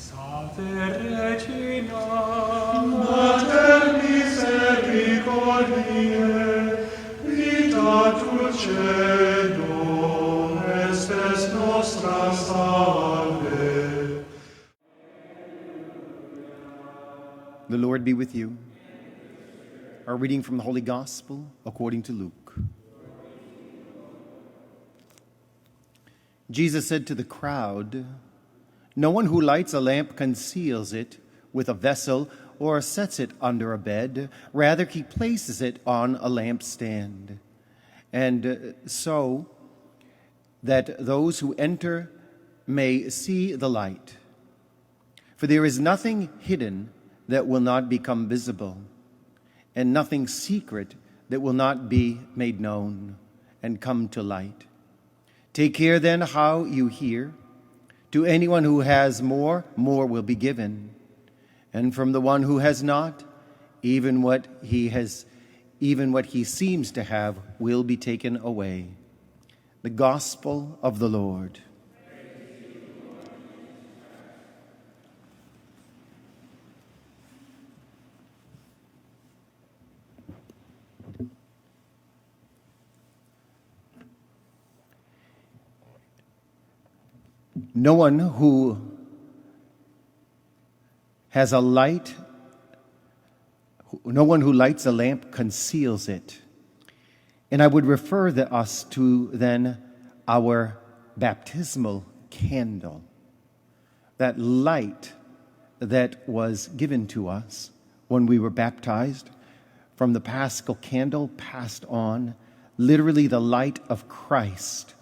Salve Regina, Mater misericordiae, vita dulcedo, estes nostra salve. The Lord be with you. Our reading from the Holy Gospel according to Luke. Jesus said to the crowd, "No one who lights a lamp conceals it with a vessel or sets it under a bed. Rather, he places it on a lampstand, and so that those who enter may see the light. For there is nothing hidden that will not become visible, and nothing secret that will not be made known and come to light. Take care then how you hear. To anyone who has more, more will be given. And from the one who has not, even what he seems to have will be taken away." The Gospel of the Lord. No one who lights a lamp conceals it. And I would refer us to then our baptismal candle, that light that was given to us when we were baptized, from the paschal candle passed on, literally the light of Christ,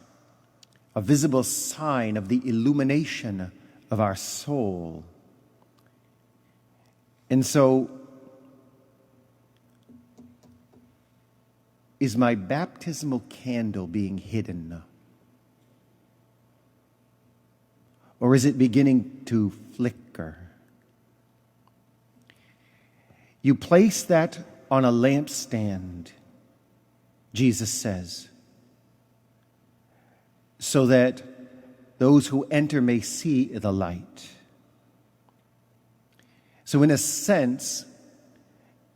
a visible sign of the illumination of our soul. And so, is my baptismal candle being hidden? Or is it beginning to flicker? You place that on a lampstand, Jesus says, so that those who enter may see the light. So in a sense,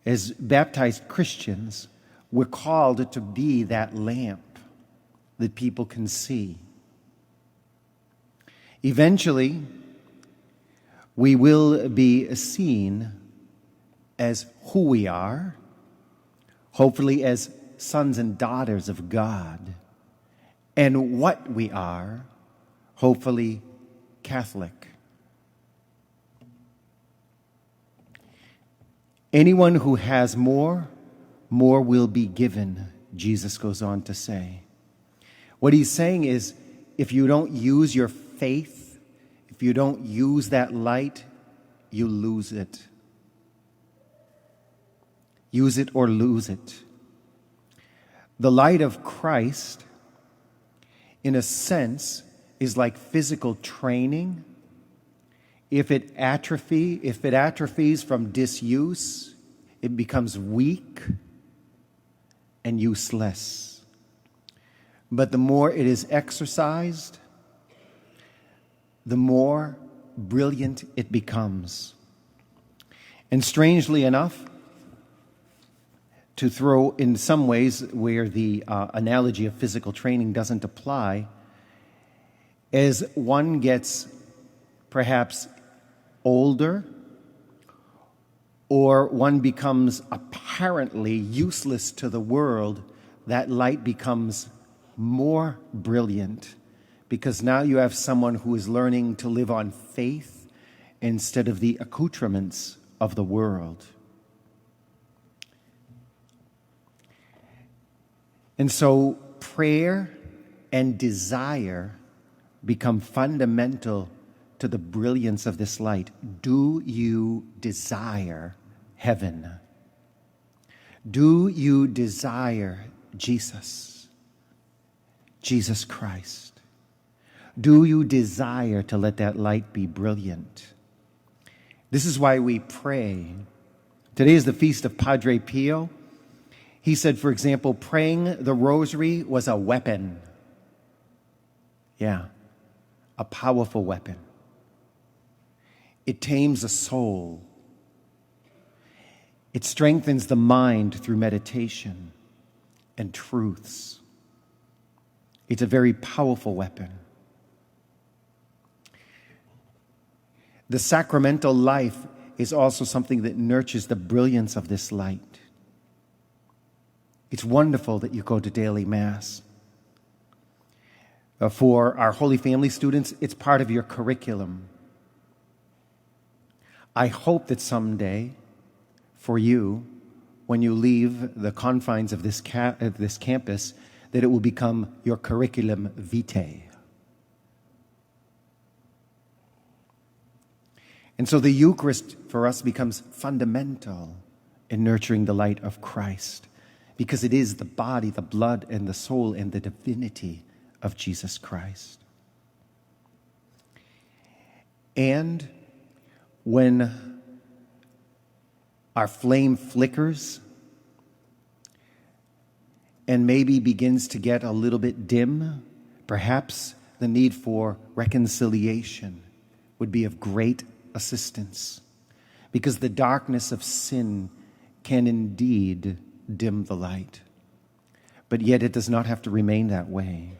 as baptized Christians, we're called to be that lamp that people can see. Eventually, we will be seen as who we are, hopefully as sons and daughters of God, and what we are, hopefully Catholic. Anyone who has more, more will be given, Jesus goes on to say. What he's saying is, if you don't use your faith, if you don't use that light, you lose it. Use it or lose it. The light of Christ, in a sense, is like physical training. If it atrophies from disuse, it becomes weak and useless. But the more it is exercised, the more brilliant it becomes. And strangely enough, to throw in some ways where the analogy of physical training doesn't apply, as one gets perhaps older, or one becomes apparently useless to the world, that light becomes more brilliant, because now you have someone who is learning to live on faith instead of the accoutrements of the world. And so prayer and desire become fundamental to the brilliance of this light. Do you desire heaven? Do you desire Jesus Christ? Do you desire to let that light be brilliant? This is why we pray. Today is the feast of Padre Pio. He said, for example, praying the rosary was a weapon. Yeah, a powerful weapon. It tames a soul. It strengthens the mind through meditation and truths. It's a very powerful weapon. The sacramental life is also something that nurtures the brilliance of this light. It's wonderful that you go to daily Mass. For our Holy Family students, it's part of your curriculum. I hope that someday, for you, when you leave the confines of this campus, that it will become your curriculum vitae. And so the Eucharist for us becomes fundamental in nurturing the light of Christ, because it is the body, the blood, and the soul, and the divinity of Jesus Christ. And when our flame flickers and maybe begins to get a little bit dim, perhaps the need for reconciliation would be of great assistance, because the darkness of sin can indeed dim the light, but yet it does not have to remain that way.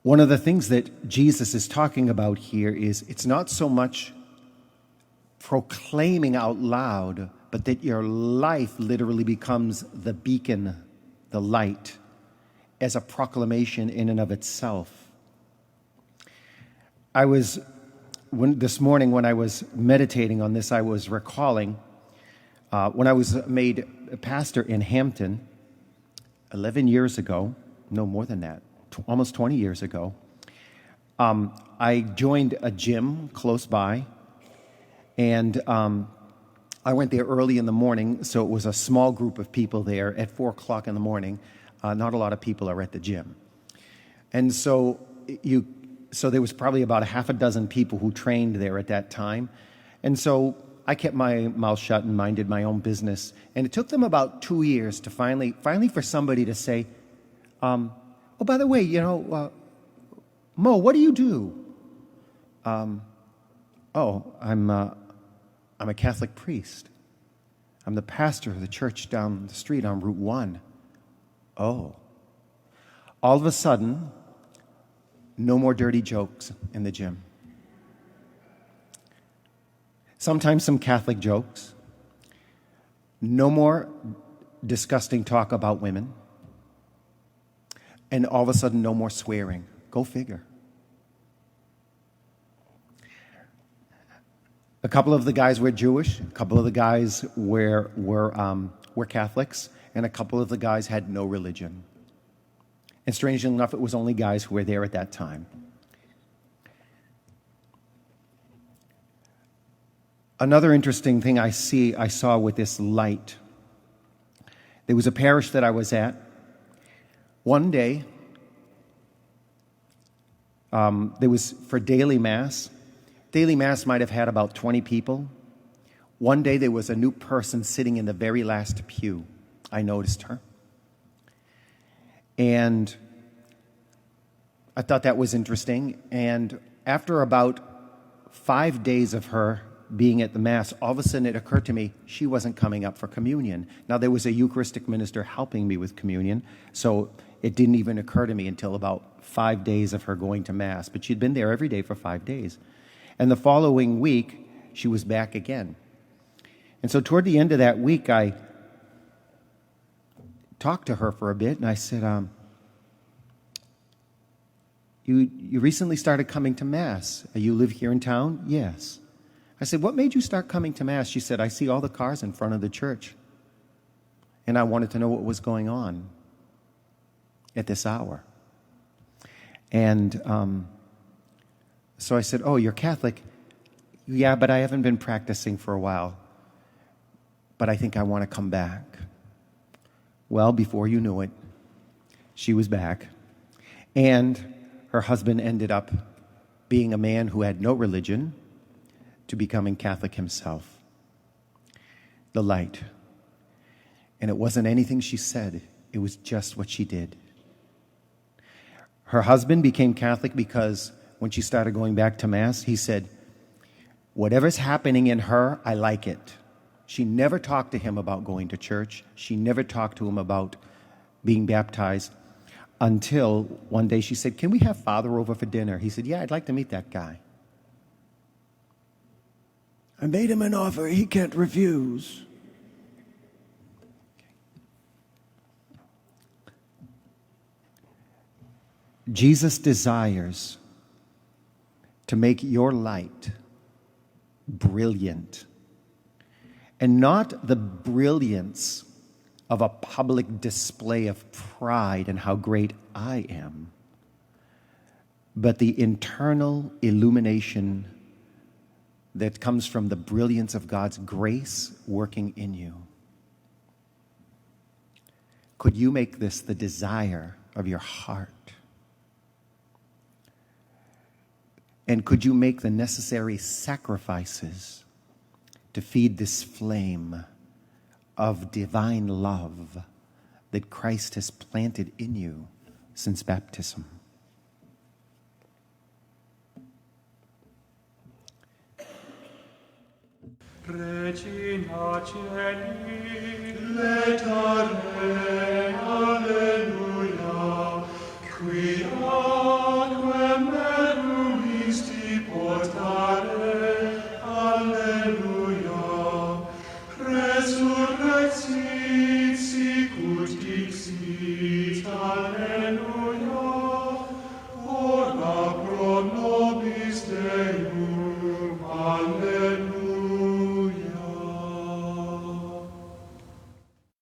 One of the things that Jesus is talking about here is it's not so much proclaiming out loud, but that your life literally becomes the beacon, the light, as a proclamation in and of itself. This morning when I was meditating on this, I was recalling when I was made a pastor in Hampton 11 years ago, no more than that, almost 20 years ago. I joined a gym close by, and I went there early in the morning, so it was a small group of people there at 4 o'clock in the morning. Not a lot of people are at the gym. And so there was probably about a half a dozen people who trained there at that time. And so I kept my mouth shut and minded my own business. And it took them about 2 years to finally for somebody to say, oh, by the way, Mo, what do you do? I'm a Catholic priest. I'm the pastor of the church down the street on Route 1. Oh. All of a sudden, no more dirty jokes in the gym. Sometimes some Catholic jokes. No more disgusting talk about women. And all of a sudden, no more swearing. Go figure. A couple of the guys were Jewish. A couple of the guys were Catholics. And a couple of the guys had no religion. And strangely enough, it was only guys who were there at that time. Another interesting thing I saw with this light, there was a parish that I was at. One day, there was for daily Mass. Daily Mass might have had about 20 people. One day there was a new person sitting in the very last pew. I noticed her. And I thought that was interesting. And after about 5 days of her being at the Mass, all of a sudden it occurred to me she wasn't coming up for communion. Now, there was a Eucharistic minister helping me with communion, so it didn't even occur to me until about 5 days of her going to Mass. But she'd been there every day for 5 days. And the following week, she was back again. And so toward the end of that week, I talked to her for a bit, and I said, you recently started coming to Mass. You live here in town? Yes. I said, what made you start coming to Mass? She said, I see all the cars in front of the church, and I wanted to know what was going on at this hour. And so I said, oh, you're Catholic? Yeah, but I haven't been practicing for a while, but I think I want to come back. Well, before you knew it, she was back, and her husband ended up being a man who had no religion to becoming Catholic himself. The light. And it wasn't anything she said, it was just what she did. Her husband became Catholic because when she started going back to Mass, he said, whatever's happening in her, I like it. She never talked to him about going to church. She never talked to him about being baptized until one day she said, can we have Father over for dinner? He said, yeah, I'd like to meet that guy. I made him an offer he can't refuse. Jesus desires to make your light brilliant, and not the brilliance of a public display of pride and how great I am, but the internal illumination that comes from the brilliance of God's grace working in you. Could you make this the desire of your heart? And could you make the necessary sacrifices to feed this flame of divine love that Christ has planted in you since baptism? Regina Celi, letare